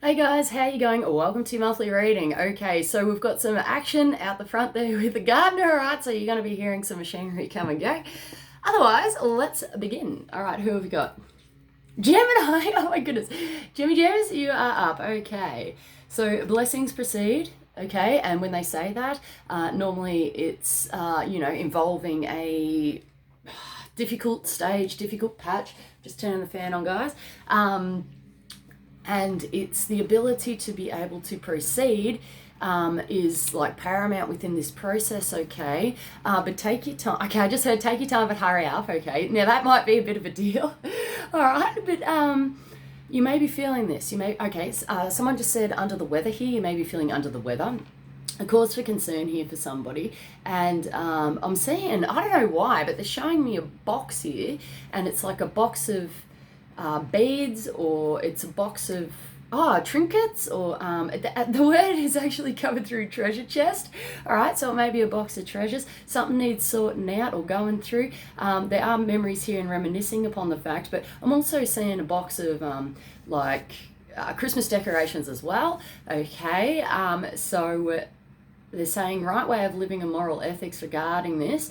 Hey guys, how you going? Welcome to monthly reading. Okay, so we've got some action out the front there with the gardener, alright? So you're going to be hearing some machinery come and go. Otherwise, let's begin. Alright, who have we got? Gemini! Oh my goodness. Jimmy James, you are up. Okay, so blessings proceed. Okay, and when they say that, normally it's, involving a difficult stage, difficult patch. Just turning the fan on, guys. And it's the ability to be able to proceed is like paramount within this process, okay? But take your time. Okay, I just heard take your time, but hurry up, okay? Now that might be a bit of a deal, all right? But you may be feeling this. Someone just said under the weather here. You may be feeling under the weather. A cause for concern here for somebody, and I'm seeing, I don't know why, but they're showing me a box here, and it's like a box of beads, or it's a box of trinkets, or the word is actually covered through treasure chest. All right, so it may be a box of treasures. Something needs sorting out or going through. There are memories here and reminiscing upon the fact, but I'm also seeing a box of Christmas decorations as well. Okay, so they're saying right way of living and moral ethics regarding this.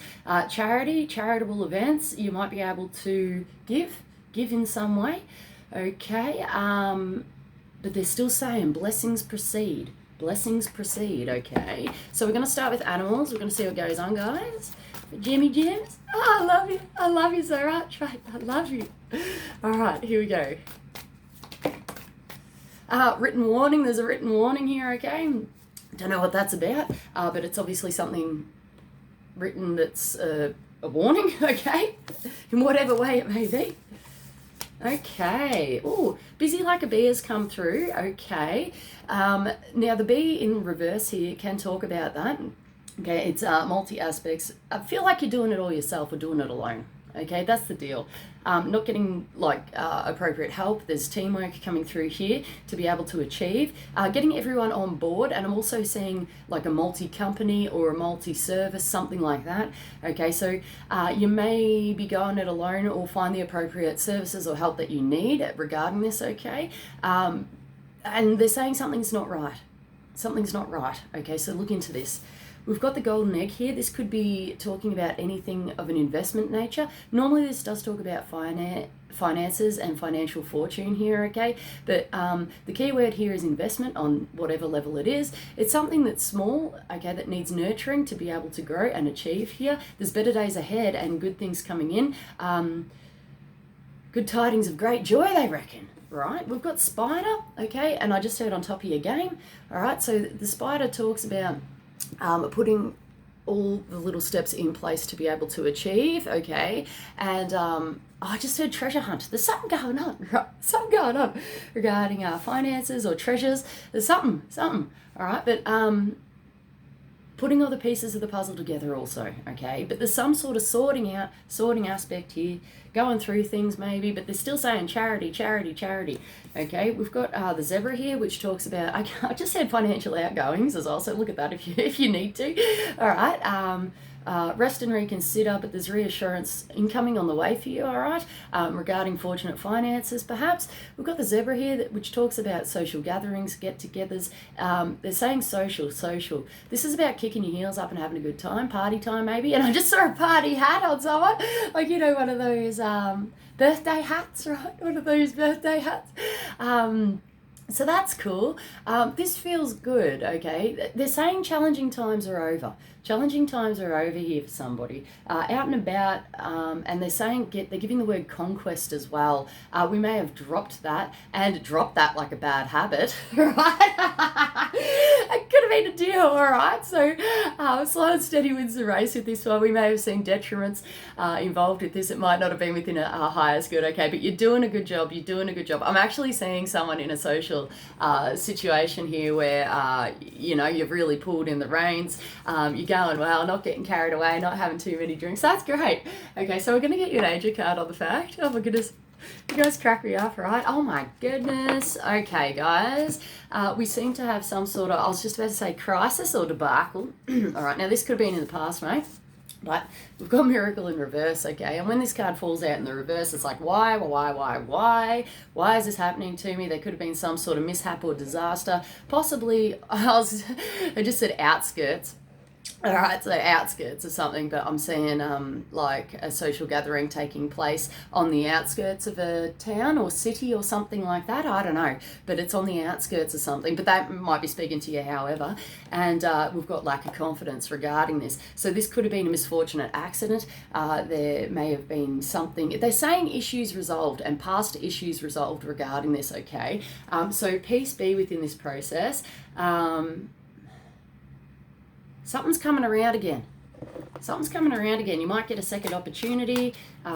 Charity, charitable events, you might be able to give in some way. Okay, but they're still saying blessings proceed. Blessings proceed, okay. So we're going to start with animals. We're going to see what goes on, guys. Jimmy Jims, I love you. I love you so much, mate. I love you. All right, here we go. Written warning. There's a written warning here, okay. Don't know what that's about, but it's obviously something written that's a warning, okay, in whatever way it may be. Okay. Oh, busy like a bee has come through. Okay. Now the bee in reverse here can talk about that. Okay, it's multi aspects. I feel like you're doing it all yourself or doing it alone. Okay, that's the deal. Not getting appropriate help. There's teamwork coming through here to be able to achieve. Getting everyone on board, and I'm also seeing like a multi-company or a multi-service, something like that. Okay, so you may be going it alone or find the appropriate services or help that you need regarding this, okay? And they're saying something's not right. Something's not right, okay? So look into this. We've got the golden egg here. This could be talking about anything of an investment nature. Normally this does talk about finances and financial fortune here, okay? But the key word here is investment on whatever level it is. It's something that's small, okay, that needs nurturing to be able to grow and achieve here. There's better days ahead and good things coming in. Good tidings of great joy, they reckon. Right, we've got spider, okay, and I just heard on top of your game. All right, so the spider talks about putting all the little steps in place to be able to achieve, okay? And I just heard treasure hunt. There's something going on, right? Something going on regarding finances or treasures. There's something, all right? But putting all the pieces of the puzzle together also, okay? But there's some sort of sorting aspect here, going through things maybe, but they're still saying charity, okay? We've got the zebra here, which talks about, I just said financial outgoings as well, so look at that if you need to, all right? Rest and reconsider, but there's reassurance incoming on the way for you, all right? Regarding fortunate finances, perhaps. We've got the zebra here, which talks about social gatherings, get-togethers. They're saying social. This is about kicking your heels up and having a good time, party time maybe. And I just saw a party hat on someone, like, you know, one of those birthday hats, right? One of those birthday hats. So that's cool. This feels good, okay? They're saying challenging times are over. Challenging times are over here for somebody. Out and about, and they're saying, they're giving the word conquest as well. We may have dropped that like a bad habit, right? It could have been a deal, all right? So slow and steady wins the race with this one. We may have seen detriments involved with this. It might not have been within a highest good, okay? But you're doing a good job. I'm actually seeing someone in a social situation here where, you've really pulled in the reins. You're going well, not getting carried away, not having too many drinks. That's great. Okay, so we're going to get you an angel card on the fact. Oh my goodness. You guys crack me up, right? Oh my goodness. Okay, guys. We seem to have some sort of, I was just about to say crisis or debacle. All right, now this could have been in the past, mate. But we've got miracle in reverse, okay? And when this card falls out in the reverse, it's like, why? Why is this happening to me? There could have been some sort of mishap or disaster. Possibly, I just said outskirts. All right, so outskirts or something, but I'm seeing like a social gathering taking place on the outskirts of a town or city or something like that. I don't know, but it's on the outskirts or something, but that might be speaking to you, however. And we've got lack of confidence regarding this. So this could have been a misfortunate accident. There may have been something. They're saying issues resolved and past issues resolved regarding this, okay? So peace be within this process. Something's coming around again. Something's coming around again. You might get a second opportunity,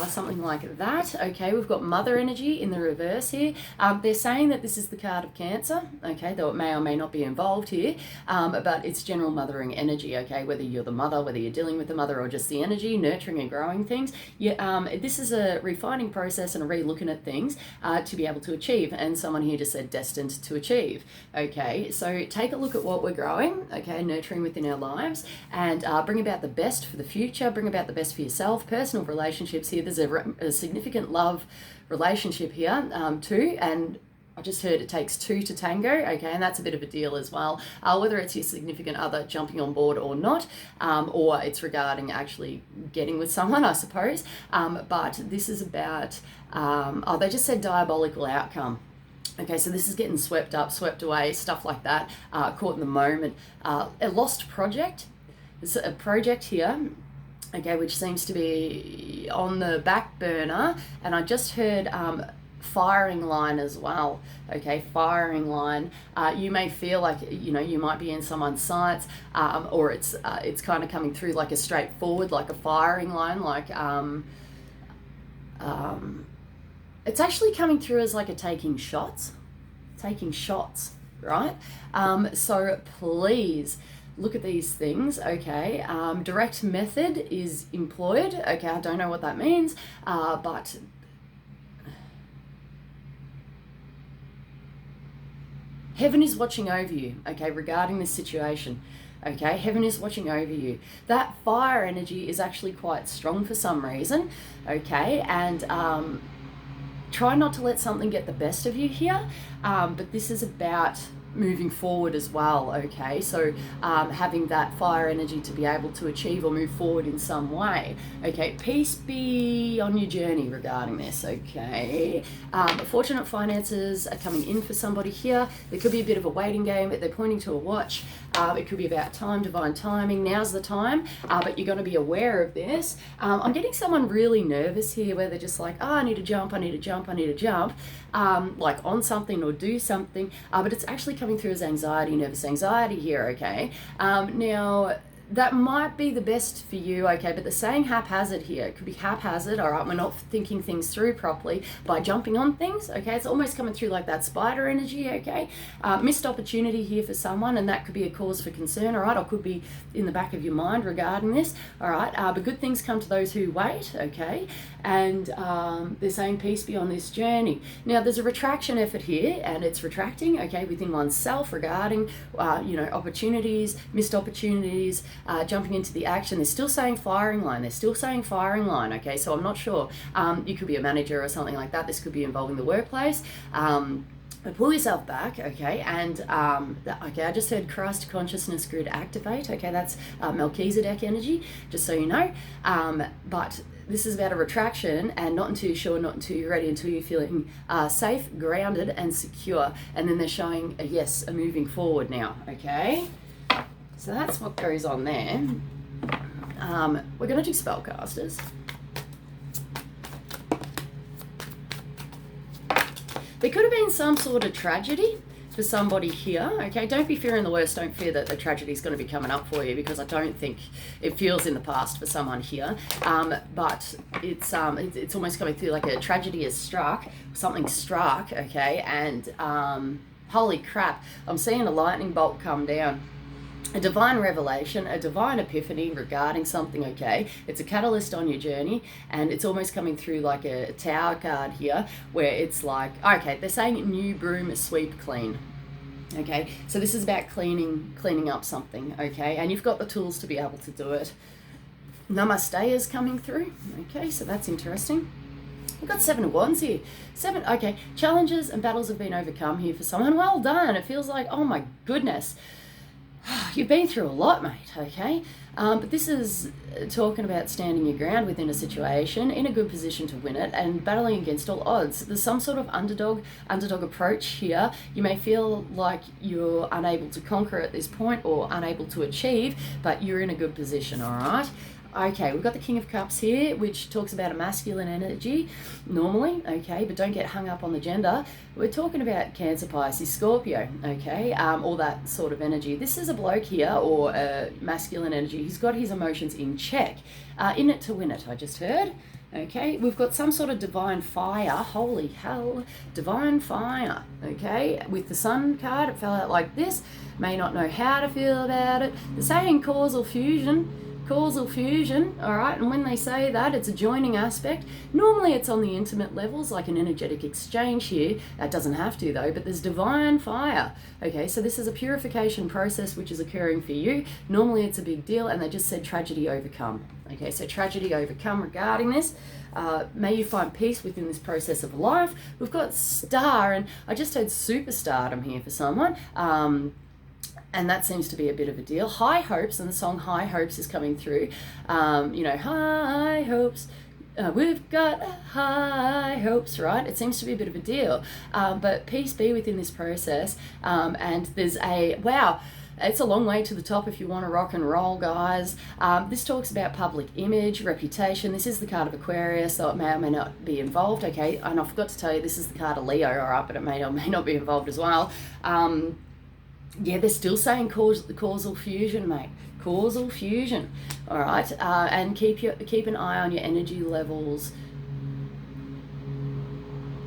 something like that. Okay, we've got mother energy in the reverse here. They're saying that this is the card of Cancer, okay, though it may or may not be involved here, but it's general mothering energy, okay, whether you're the mother, whether you're dealing with the mother or just the energy, nurturing and growing things. This is a refining process and a re-looking at things to be able to achieve, and someone here just said destined to achieve, okay. So take a look at what we're growing, okay, nurturing within our lives, and bring about the best for the future, bring about the best for yourself, personal relationships here. There's a significant love relationship here too, and I just heard it takes two to tango, okay, and that's a bit of a deal as well, whether it's your significant other jumping on board or not, or it's regarding actually getting with someone, I suppose, but this is about, they just said diabolical outcome. Okay, so this is getting swept up, swept away, stuff like that, caught in the moment, a lost project. There's a project here, okay, which seems to be on the back burner, and I just heard firing line as well, okay, firing line. You may feel like, you know, you might be in someone's sights, or it's kind of coming through like a straightforward, like a firing line, like it's actually coming through as like a taking shots, right? So please look at these things, okay. Direct method is employed, okay, I don't know what that means, but heaven is watching over you, okay, regarding this situation. Okay, heaven is watching over you. That fire energy is actually quite strong for some reason, okay, and try not to let something get the best of you here, but this is about moving forward as well, okay, so having that fire energy to be able to achieve or move forward in some way, okay. Peace be on your journey regarding this, okay. Fortunate finances are coming in for somebody here. There could be a bit of a waiting game, but they're pointing to a watch. It could be about time, divine timing, now's the time, but you're going to be aware of this. I'm getting someone really nervous here where they're just like, oh, I need to jump, like on something or do something, but it's actually coming through as anxiety, nervous anxiety here, okay. Now, that might be the best for you, okay, but they're saying haphazard here. It could be haphazard, all right, we're not thinking things through properly by jumping on things, okay. It's almost coming through like that spider energy, okay. Missed opportunity here for someone, and that could be a cause for concern, all right, or could be in the back of your mind regarding this, all right. But good things come to those who wait, okay, and they're saying peace be on this journey. Now, there's a retraction effort here, and it's retracting, okay, within oneself regarding, you know, opportunities, missed opportunities, jumping into the action. They're still saying firing line, okay, so I'm not sure. You could be a manager or something like that. This could be involving the workplace. But pull yourself back, okay, and okay, I just heard Christ consciousness grid activate, okay, that's Melchizedek energy, just so you know, but this is about a retraction, and not until you're sure, not until you're ready, until you're feeling safe, grounded, and secure, and then they're showing a moving forward now, okay. So that's what goes on there. We're going to do spellcasters. There could have been some sort of tragedy for somebody here, okay? Don't be fearing the worst. Don't fear that the tragedy is going to be coming up for you, because I don't think it feels in the past for someone here. But it's almost coming through like a tragedy has struck, something struck, okay? And holy crap, I'm seeing a lightning bolt come down. A divine revelation, a divine epiphany regarding something, okay? It's a catalyst on your journey, and it's almost coming through like a tower card here, where it's like, okay, they're saying new broom, sweep, clean. Okay, so this is about cleaning up something, okay? And you've got the tools to be able to do it. Namaste is coming through. Okay, so that's interesting. We've got 7 of Wands here. Okay, challenges and battles have been overcome here for someone. Well done. It feels like, oh my goodness, you've been through a lot, mate, okay? But this is talking about standing your ground within a situation, in a good position to win it, and battling against all odds. There's some sort of underdog approach here. You may feel like you're unable to conquer at this point or unable to achieve, but you're in a good position, all right? Okay, we've got the King of Cups here, which talks about a masculine energy, normally, okay, but don't get hung up on the gender. We're talking about Cancer, Pisces, Scorpio, okay, all that sort of energy. This is a bloke here, or a masculine energy. He's got his emotions in check, in it to win it, I just heard. Okay, we've got some sort of divine fire. Holy hell, divine fire. Okay, with the Sun card, it fell out like this. May not know how to feel about it. The saying causal fusion, all right, and when they say that, it's a joining aspect. Normally it's on the intimate levels, like an energetic exchange here. That doesn't have to though, but there's divine fire. Okay, so this is a purification process which is occurring for you. Normally it's a big deal, and they just said tragedy overcome. Okay, so tragedy overcome regarding this. May you find peace within this process of life. We've got star, and I just heard superstardom here for someone. And that seems to be a bit of a deal. High hopes, and the song High Hopes is coming through. You know, high hopes, we've got high hopes, right? It seems to be a bit of a deal. But peace be within this process. And there's wow, it's a long way to the top if you want to rock and roll, guys. This talks about public image, reputation. This is the card of Aquarius, so it may or may not be involved, okay? And I forgot to tell you, this is the card of Leo, all right, but it may or may not be involved as well. Yeah, they're still saying causal fusion, mate. Causal fusion, all right? And keep an eye on your energy levels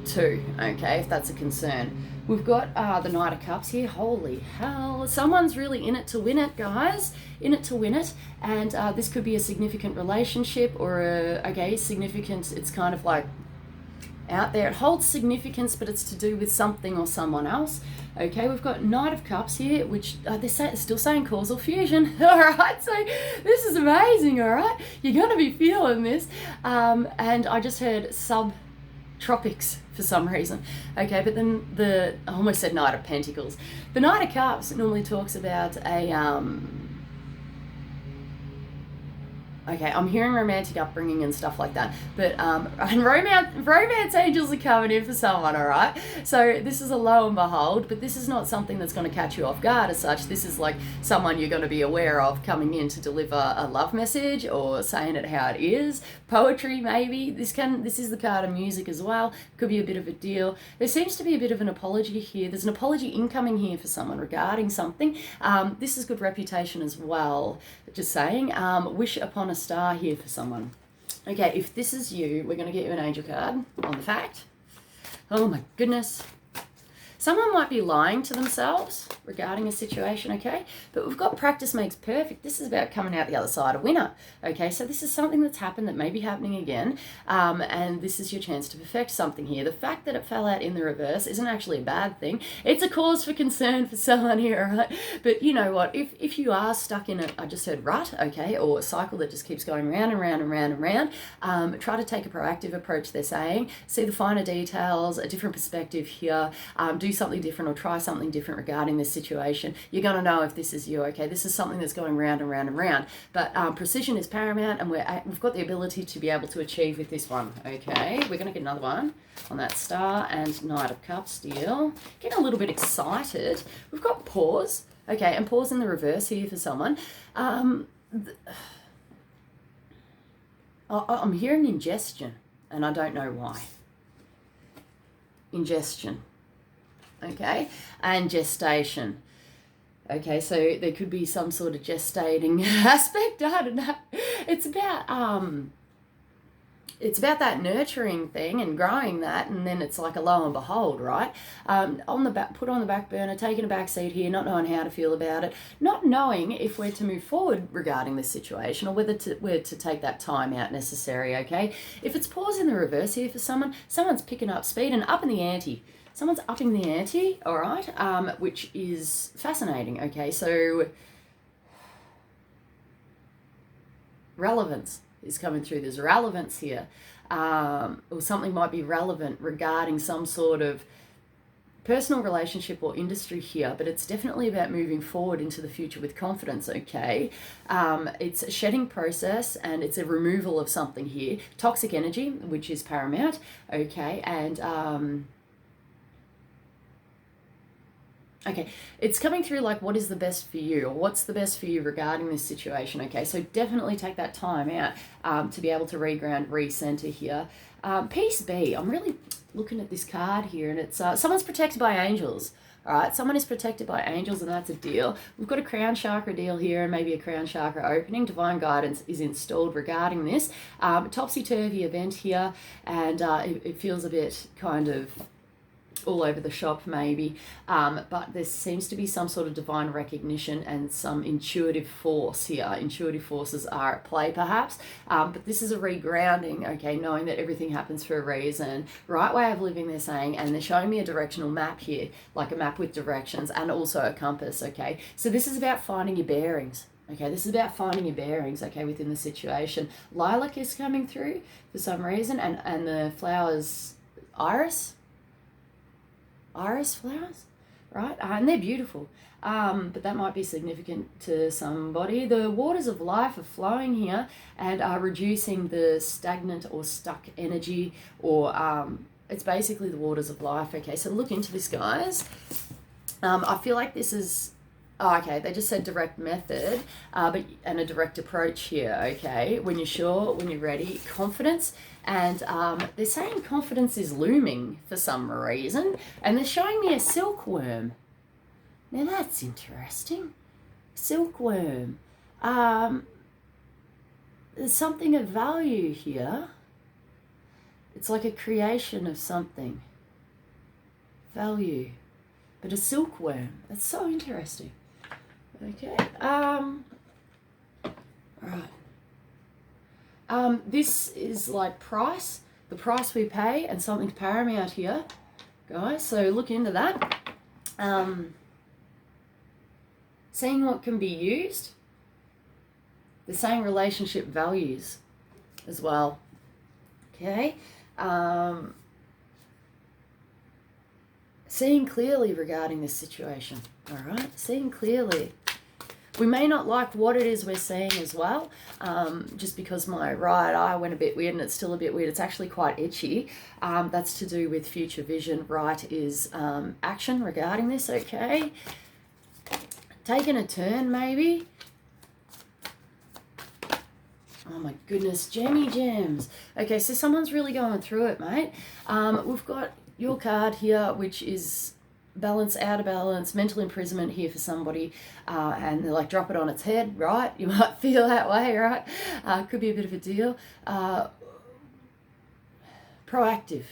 too, okay, if that's a concern. We've got the Knight of Cups here. Holy hell. Someone's really in it to win it, guys. In it to win it. And this could be a significant relationship or significant, it's kind of like out there. It holds significance, but it's to do with something or someone else. Okay, we've got Knight of Cups here, which they're still saying causal fusion. All right, so this is amazing, all right? You're going to be feeling this. And I just heard subtropics for some reason. Okay, but then I almost said Knight of Pentacles. The Knight of Cups normally talks about okay, I'm hearing romantic upbringing and stuff like that, but and romance angels are coming in for someone, all right? So this is a lo and behold, but this is not something that's going to catch you off guard as such. This is like someone you're going to be aware of coming in to deliver a love message or saying it how it is. Poetry, maybe. This is the card of music as well. Could be a bit of a deal. There seems to be a bit of an apology here. There's an apology incoming here for someone regarding something. This is good reputation as well. Just saying. Wish upon a star here for someone. Okay, if this is you, we're going to get you an angel card on the fact. Oh my goodness. Someone might be lying to themselves regarding a situation, okay? But we've got practice makes perfect. This is about coming out the other side a winner, okay? So this is something that's happened that may be happening again, and this is your chance to perfect something here. The fact that it fell out in the reverse isn't actually a bad thing. It's a cause for concern for someone here, right? But you know what? If you are stuck in I just heard rut, okay, or a cycle that just keeps going round and round and round and round, try to take a proactive approach, they're saying. See the finer details, a different perspective here, do something different or try something different regarding this situation. You're going to know if this is you, okay? This is something that's going round and round and round. But precision is paramount, and we've got the ability to be able to achieve with this one, okay? We're going to get another one on that star and Knight of Cups deal. Getting a little bit excited. We've got pause, okay, and pause in the reverse here for someone. I'm hearing ingestion, and I don't know why. Ingestion. Okay, and gestation. Okay, so there could be some sort of gestating aspect. I don't know. It's about that nurturing thing and growing that, and then it's like a lo and behold, right? Put on the back burner, taking a back seat here, not knowing how to feel about it, not knowing if we're to move forward regarding this situation or whether we're to take that time out necessary, okay? If it's pause in the reverse here for someone's picking up speed and upping the ante. Someone's upping the ante, all right, which is fascinating, okay? So relevance is coming through. There's relevance here. Or something might be relevant regarding some sort of personal relationship or industry here, but it's definitely about moving forward into the future with confidence, okay? It's a shedding process, and it's a removal of something here. Toxic energy, which is paramount, okay? And okay, it's coming through like, what is the best for you, or what's the best for you regarding this situation, okay? So definitely take that time out to be able to reground, recenter here. Peace be. I'm really looking at this card here, and it's someone's protected by angels. All right, someone is protected by angels, and that's a deal. We've got a crown chakra deal here, and maybe a crown chakra opening. Divine guidance is installed regarding this. Topsy-turvy event here, and it feels a bit kind of all over the shop maybe, but there seems to be some sort of divine recognition and some intuitive force here. Intuitive forces are at play perhaps, but this is a regrounding, okay, knowing that everything happens for a reason. Right way of living, they're saying, and they're showing me a directional map here, like a map with directions and also a compass, okay? So this is about finding your bearings. Okay, this is about finding your bearings, okay, within the situation. Lilac is coming through for some reason, and the flowers, iris flowers, right? And they're beautiful, but that might be significant to somebody. The waters of life are flowing here and are reducing the stagnant or stuck energy, or it's basically the waters of life, okay? So look into this, guys. I feel like this is, oh, okay, they just said direct method, and a direct approach here, okay? When you're sure, when you're ready, confidence. And they're saying confidence is looming for some reason. And they're showing me a silkworm. Now that's interesting. Silkworm. There's something of value here. It's like a creation of something. Value. But a silkworm. That's so interesting. Okay. Right. This is like price, the price we pay, and something's paramount here, guys. So look into that. Seeing what can be used. They're saying relationship values as well. Okay. Seeing clearly regarding this situation. All right. Seeing clearly. We may not like what it is we're seeing as well, just because my right eye went a bit weird, and it's still a bit weird. It's actually quite itchy. That's to do with future vision. Right is action regarding this, okay? Taking a turn, maybe. Oh my goodness, Gemmy Gems. Okay, so someone's really going through it, mate. We've got your card here, which is balance, out of balance, mental imprisonment here for somebody, and they're like, drop it on its head, right? You might feel that way, right? Could be a bit of a deal. Proactive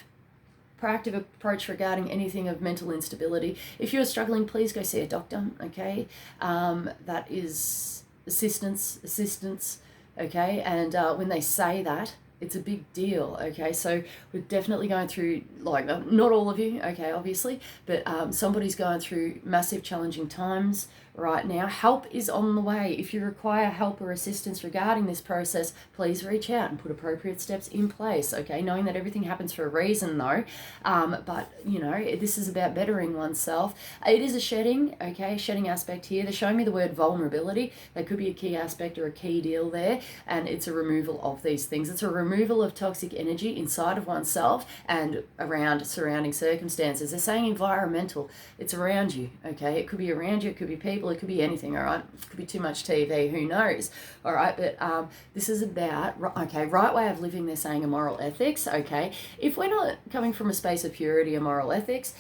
approach regarding anything of mental instability. If you're struggling, please go see a doctor, okay? That is assistance, okay? And when they say that, it's a big deal, okay? So we're definitely going through, like, not all of you, okay, obviously, but somebody's going through massive challenging times right now. Help is on the way. If you require help or assistance regarding this process, please reach out and put appropriate steps in place, okay? Knowing that everything happens for a reason, though, but, you know, this is about bettering oneself. It is a shedding, okay, shedding aspect here. They're showing me the word vulnerability. That could be a key aspect or a key deal there, and it's a removal of these things. It's a removal of toxic energy inside of oneself and around surrounding circumstances. They're saying environmental. It's around you, okay? It could be around you, it could be people, it could be anything, all right? It could be too much TV, who knows, all right? But this is about, okay, right way of living, they're saying, a moral ethics, okay? If we're not coming from a space of purity or moral ethics,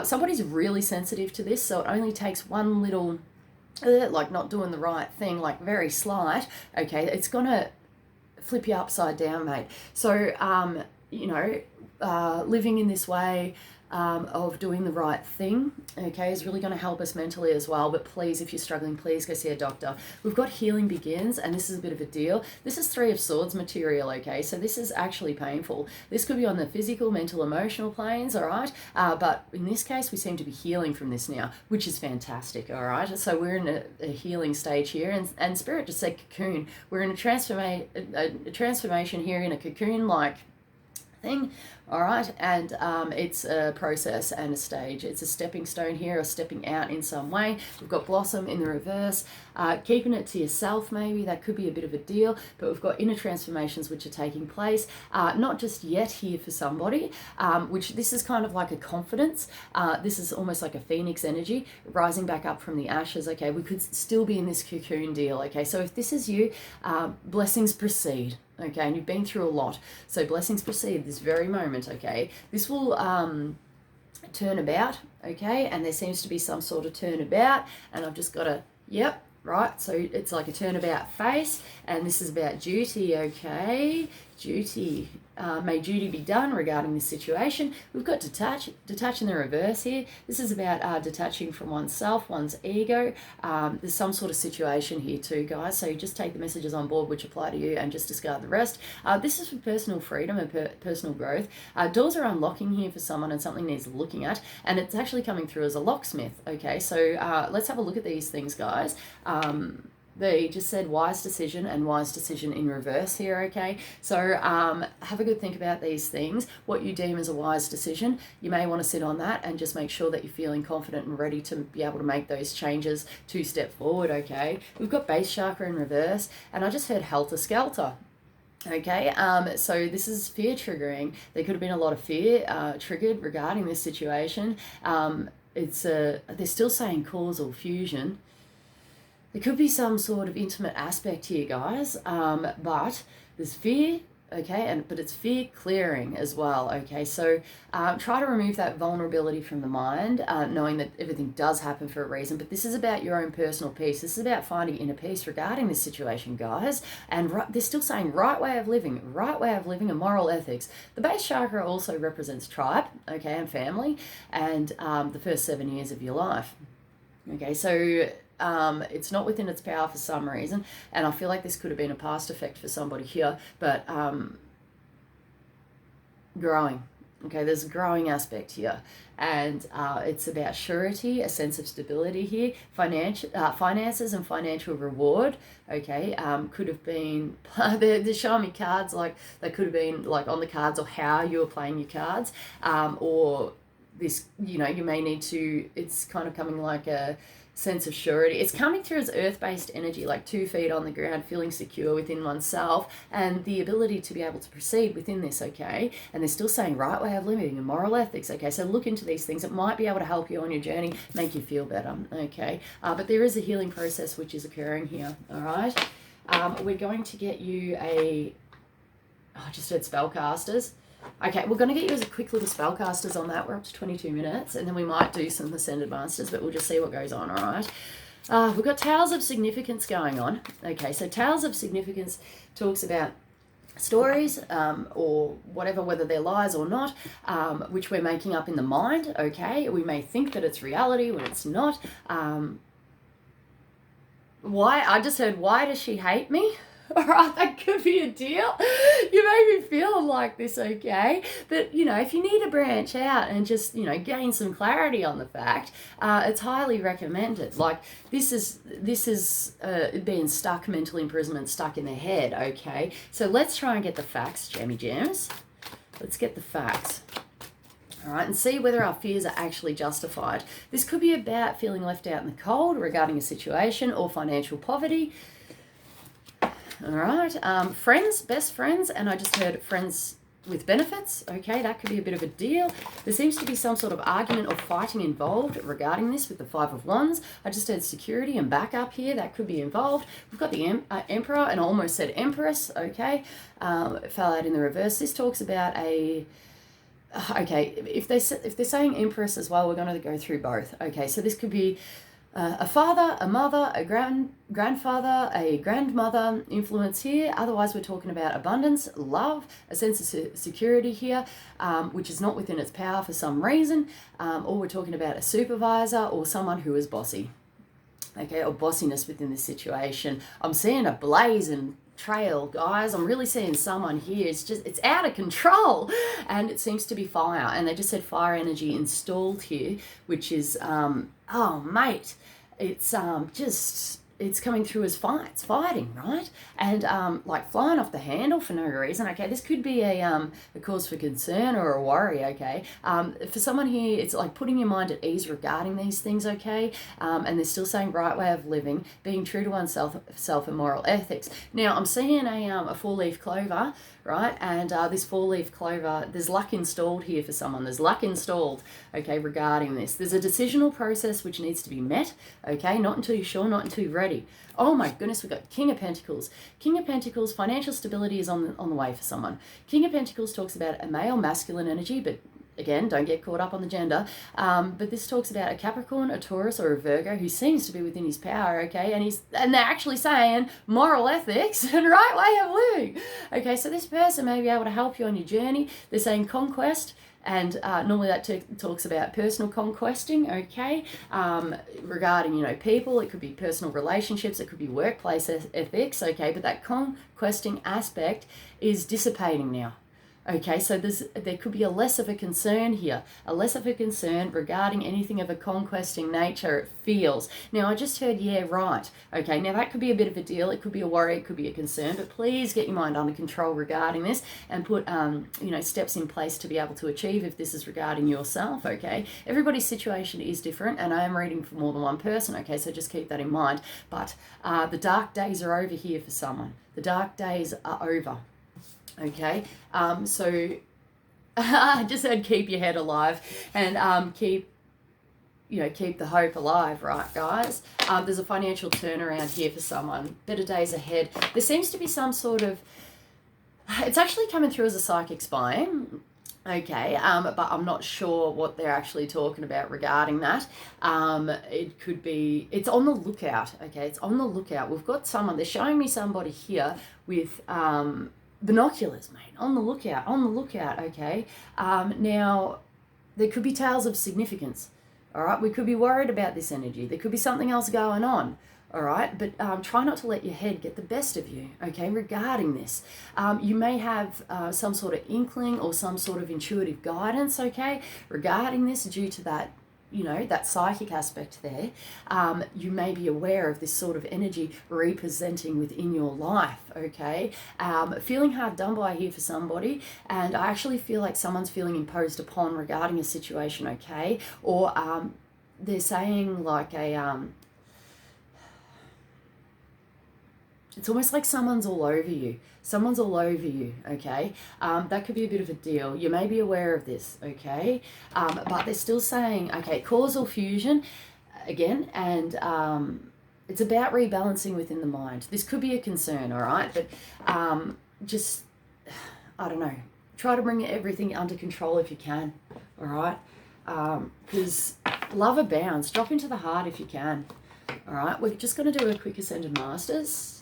somebody's really sensitive to this, so it only takes one little, like not doing the right thing, like very slight, okay? It's going to flip you upside down, mate. So, you know, living in this way, of doing the right thing, okay, is really going to help us mentally as well. But please, if you're struggling, please go see a doctor. We've got healing begins, and this is a bit of a deal. This is Three of Swords material, okay, so this is actually painful. This could be on the physical, mental, emotional planes, all right, but in this case, we seem to be healing from this now, which is fantastic, all right. So we're in a healing stage here, and Spirit just said cocoon. We're in a transformation here in a cocoon-like thing, all right, and it's a process and a stage. It's a stepping stone here, or stepping out in some way. We've got Blossom in the reverse, keeping it to yourself, maybe that could be a bit of a deal, but we've got inner transformations which are taking place, not just yet here for somebody, which this is kind of like a confidence. This is almost like a phoenix energy rising back up from the ashes, okay. We could still be in this cocoon deal, okay. So if this is you, blessings proceed. Okay, and you've been through a lot. So blessings proceed this very moment, okay? This will turn about, okay? And there seems to be some sort of turnabout. And I've just got a, yep, right? So it's like a turnabout face. And this is about duty, okay? Duty. May duty be done regarding this situation. We've got detach in the reverse here. This is about detaching from oneself, one's ego. There's some sort of situation here too, guys. So you just take the messages on board which apply to you and just discard the rest. This is for personal freedom and personal growth. Doors are unlocking here for someone, and something needs looking at. And it's actually coming through as a locksmith, okay? So let's have a look at these things, guys. They just said wise decision and wise decision in reverse here, okay? So have a good think about these things. What you deem as a wise decision, you may want to sit on that and just make sure that you're feeling confident and ready to be able to make those changes to step forward, okay? We've got base chakra in reverse, and I just heard helter skelter. Okay, so this is fear triggering. There could have been a lot of fear triggered regarding this situation. They're still saying causal fusion. There could be some sort of intimate aspect here, guys, but there's fear, okay, but it's fear clearing as well, okay? So try to remove that vulnerability from the mind, knowing that everything does happen for a reason, but this is about your own personal peace. This is about finding inner peace regarding this situation, guys, and they're still saying right way of living and moral ethics. The base chakra also represents tribe, okay, and family, and the first 7 years of your life, okay? So it's not within its power for some reason, and I feel like this could have been a past effect for somebody here, but growing, okay, there's a growing aspect here, and it's about surety, a sense of stability here, finances and financial reward, okay. Could have been they're showing me cards like they could have been like on the cards, or how you were playing your cards, or this, you know, you may need to, it's kind of coming like a sense of surety. It's coming through as earth-based energy, like 2 feet on the ground, feeling secure within oneself, and the ability to be able to proceed within this, okay? And they're still saying right way of living and moral ethics, okay? So look into these things. It might be able to help you on your journey, make you feel better, okay? But there is a healing process which is occurring here, all right? We're going to get you I just said spellcasters. Okay, we're going to get you as a quick little spellcasters on that. We're up to 22 minutes, and then we might do some Ascended Masters, but we'll just see what goes on, all right? We've got Tales of Significance going on. Okay, so Tales of Significance talks about stories or whatever, whether they're lies or not, which we're making up in the mind, okay? We may think that it's reality when it's not. I just heard, why does she hate me? All right, that could be a deal. You may be feeling like this, okay? But, you know, if you need to branch out and just, you know, gain some clarity on the fact, it's highly recommended. Like, this is being stuck, mental imprisonment, stuck in their head, okay? So let's try and get the facts, Jammy Gems. Let's get the facts. All right, and see whether our fears are actually justified. This could be about feeling left out in the cold regarding a situation, or financial poverty. All right, friends, best friends, and I just heard friends with benefits. Okay, that could be a bit of a deal. There seems to be some sort of argument or fighting involved regarding this with the Five of Wands. I just heard security and backup here. That could be involved. We've got the Emperor, and I almost said Empress. Okay, it fell out in the reverse. This talks about a... Okay, if they're saying Empress as well, we're going to go through both. Okay, so this could be a father, a mother, a grandfather, a grandmother influence here. Otherwise, we're talking about abundance, love, a sense of security here, which is not within its power for some reason. Or we're talking about a supervisor or someone who is bossy, okay, or bossiness within this situation. I'm seeing a blazing trail, guys. I'm really seeing someone here. It's out of control, and it seems to be fire. And they just said fire energy installed here, which is oh mate, it's coming through as fighting, right? And like flying off the handle for no reason. Okay, this could be a cause for concern or a worry. Okay, for someone here, it's like putting your mind at ease regarding these things. Okay, and they're still saying right way of living, being true to oneself, and moral ethics. Now I'm seeing a 4-leaf clover, right? And this 4-leaf clover, there's luck installed here for someone. There's luck installed, okay, regarding this. There's a decisional process which needs to be met, okay? Not until you're sure, not until you're ready. Oh my goodness, we've got King of Pentacles. King of Pentacles, financial stability is on the way for someone. King of Pentacles talks about a male, masculine energy, but again, don't get caught up on the gender. But this talks about a Capricorn, a Taurus, or a Virgo who seems to be within his power, okay? And they're actually saying moral ethics and right way of living. Okay, so this person may be able to help you on your journey. They're saying conquest. And normally that talks about personal conquesting, okay? Regarding, people, it could be personal relationships, it could be workplace ethics, okay? But that conquesting aspect is dissipating now. Okay, so there could be a less of a concern here, a less of a concern regarding anything of a conquesting nature, it feels. Now, I just heard, yeah, right. Okay, now that could be a bit of a deal. It could be a worry, it could be a concern, but please get your mind under control regarding this and put, steps in place to be able to achieve if this is regarding yourself, okay? Everybody's situation is different, and I am reading for more than one person, okay, so just keep that in mind. But the dark days are over here for someone. The dark days are over. Okay, so I just said keep your head alive and keep the hope alive, right, guys? There's a financial turnaround here for someone. Better days ahead. There seems to be some sort of, it's actually coming through as a psychic spying. Okay, but I'm not sure what they're actually talking about regarding that. It could be, it's on the lookout, okay? It's on the lookout. We've got someone, they're showing me somebody here with binoculars, mate, on the lookout, okay? Now, there could be tales of significance, all right? We could be worried about this energy. There could be something else going on, all right? But try not to let your head get the best of you, okay, regarding this. You may have some sort of inkling or some sort of intuitive guidance, okay, regarding this due to that, that psychic aspect there. You may be aware of this sort of energy representing within your life, okay? Feeling hard done by here for somebody, and I actually feel like someone's feeling imposed upon regarding a situation, okay? Or they're saying like it's almost like someone's all over you. Someone's all over you, okay? That could be a bit of a deal. You may be aware of this, okay? But they're still saying, okay, causal fusion, again, and it's about rebalancing within the mind. This could be a concern, all right? But just, I don't know, try to bring everything under control if you can, all right? Because love abounds. Drop into the heart if you can, all right? We're just going to do a quick Ascended Masters.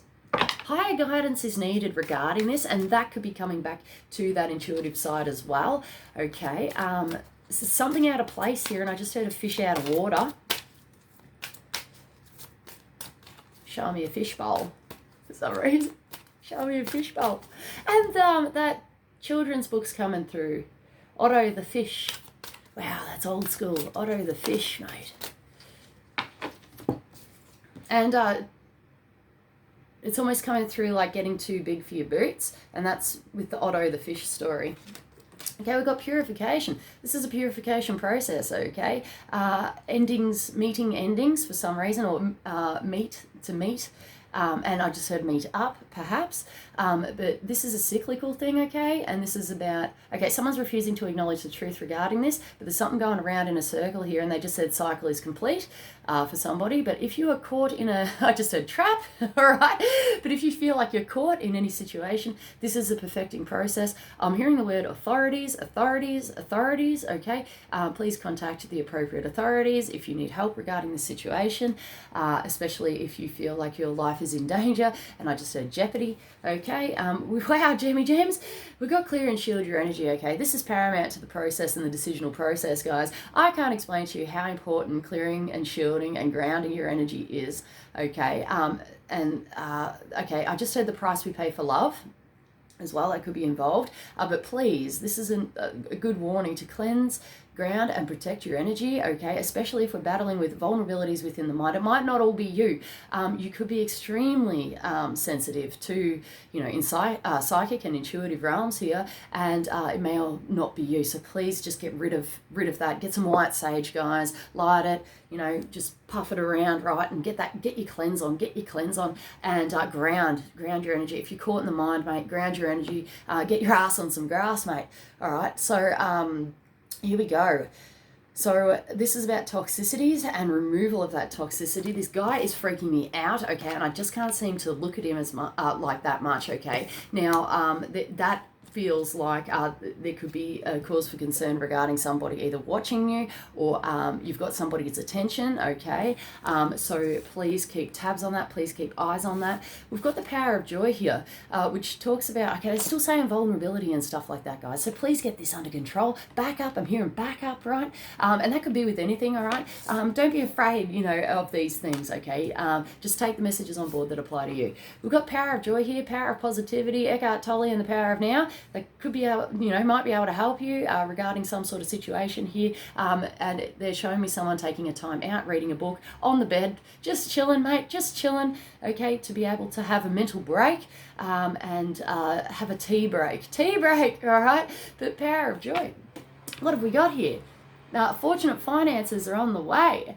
Higher guidance is needed regarding this, and that could be coming back to that intuitive side as well. Okay, this is something out of place here, and I just heard a fish out of water. Show me a fishbowl for some reason. Show me a fishbowl. And that children's book's coming through. Otto the fish. Wow, that's old school. Otto the fish, mate. And it's almost coming through like getting too big for your boots, and that's with the Otto the fish story. Okay, we've got purification. This is a purification process, okay? Meeting endings for some reason, or meet to meet. And I just heard meet up, perhaps. But this is a cyclical thing, okay? And this is about, okay, someone's refusing to acknowledge the truth regarding this, but there's something going around in a circle here, and they just said cycle is complete for somebody. But if you are caught in a, I just said trap, all right? But if you feel like you're caught in any situation, this is a perfecting process. I'm hearing the word authorities, okay? Please contact the appropriate authorities if you need help regarding the situation, especially if you feel like your life is in danger. And I just said jeopardy, okay? Wow, Jammy Jams, we've got clear and shield your energy, okay? This is paramount to the process and the decisional process, guys. I can't explain to you how important clearing and shielding and grounding your energy is, okay? Okay, I just said the price we pay for love as well, that could be involved. But please, this is a good warning to cleanse, ground, and protect your energy, okay? Especially if we're battling with vulnerabilities within the mind. It might not all be you. You could be extremely sensitive to, you know, in psychic and intuitive realms here, and it may all not be you. So please just get rid of that. Get some white sage, guys. Light it. You know, just puff it around, right, and get your cleanse on, and ground your energy. If you're caught in the mind, mate, ground your energy. Get your ass on some grass, mate. All right. So here we go. So this is about toxicities and removal of that toxicity. This guy is freaking me out, okay, and I just can't seem to look at him as like that much, okay. Now that feels like there could be a cause for concern regarding somebody either watching you or you've got somebody's attention, okay? So please keep tabs on that. Please keep eyes on that. We've got the power of joy here, which talks about, okay, they're still saying vulnerability and stuff like that, guys. So please get this under control. Back up. I'm hearing back up, right? And that could be with anything, all right? Don't be afraid, you know, of these things, okay? Just take the messages on board that apply to you. We've got power of joy here, power of positivity, Eckhart Tolle and the power of now. That could be able, you know, might be able to help you regarding some sort of situation here. And they're showing me someone taking a time out, reading a book on the bed, just chilling, mate, just chilling, okay, to be able to have a mental break and have a tea break, all right? But power of joy. What have we got here? Now, fortunate finances are on the way.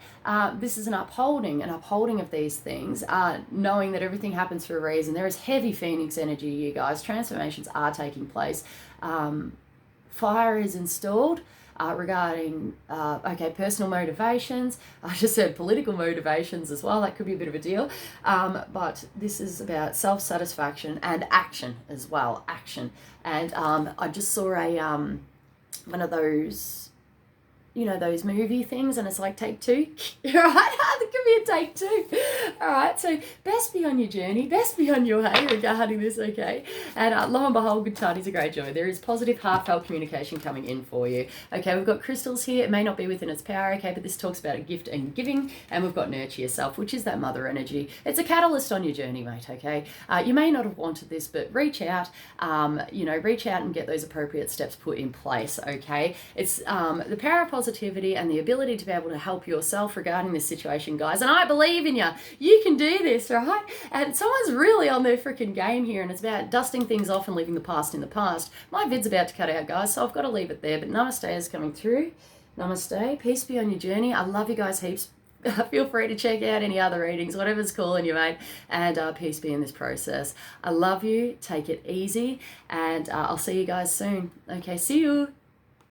This is an upholding of these things, knowing that everything happens for a reason. There is heavy Phoenix energy, you guys. Transformations are taking place. Fire is installed regarding, okay, personal motivations. I just said political motivations as well. That could be a bit of a deal. But this is about self-satisfaction and action as well. Action. And I just saw one of those, you know, those movie things, and it's like take two, right? There could be a take two. All right, so best be on your journey, best be on your way regarding this, okay? And lo and behold, good tidings of great joy. There is positive, heartfelt communication coming in for you. Okay, we've got crystals here. It may not be within its power, okay, but this talks about a gift and giving, and we've got nurture yourself, which is that mother energy. It's a catalyst on your journey, mate, okay? You may not have wanted this, but reach out, you know, reach out and get those appropriate steps put in place, okay? It's the power of positivity and the ability to be able to help yourself regarding this situation, guys. And I believe in you. You can do this, right? And someone's really on their freaking game here, and it's about dusting things off and leaving the past in the past. My vid's about to cut out, guys, so I've got to leave it there. But namaste is coming through. Namaste. Peace be on your journey. I love you guys heaps. Feel free to check out any other readings, whatever's calling you, mate. And peace be in this process. I love you. Take it easy. And I'll see you guys soon. Okay, see you.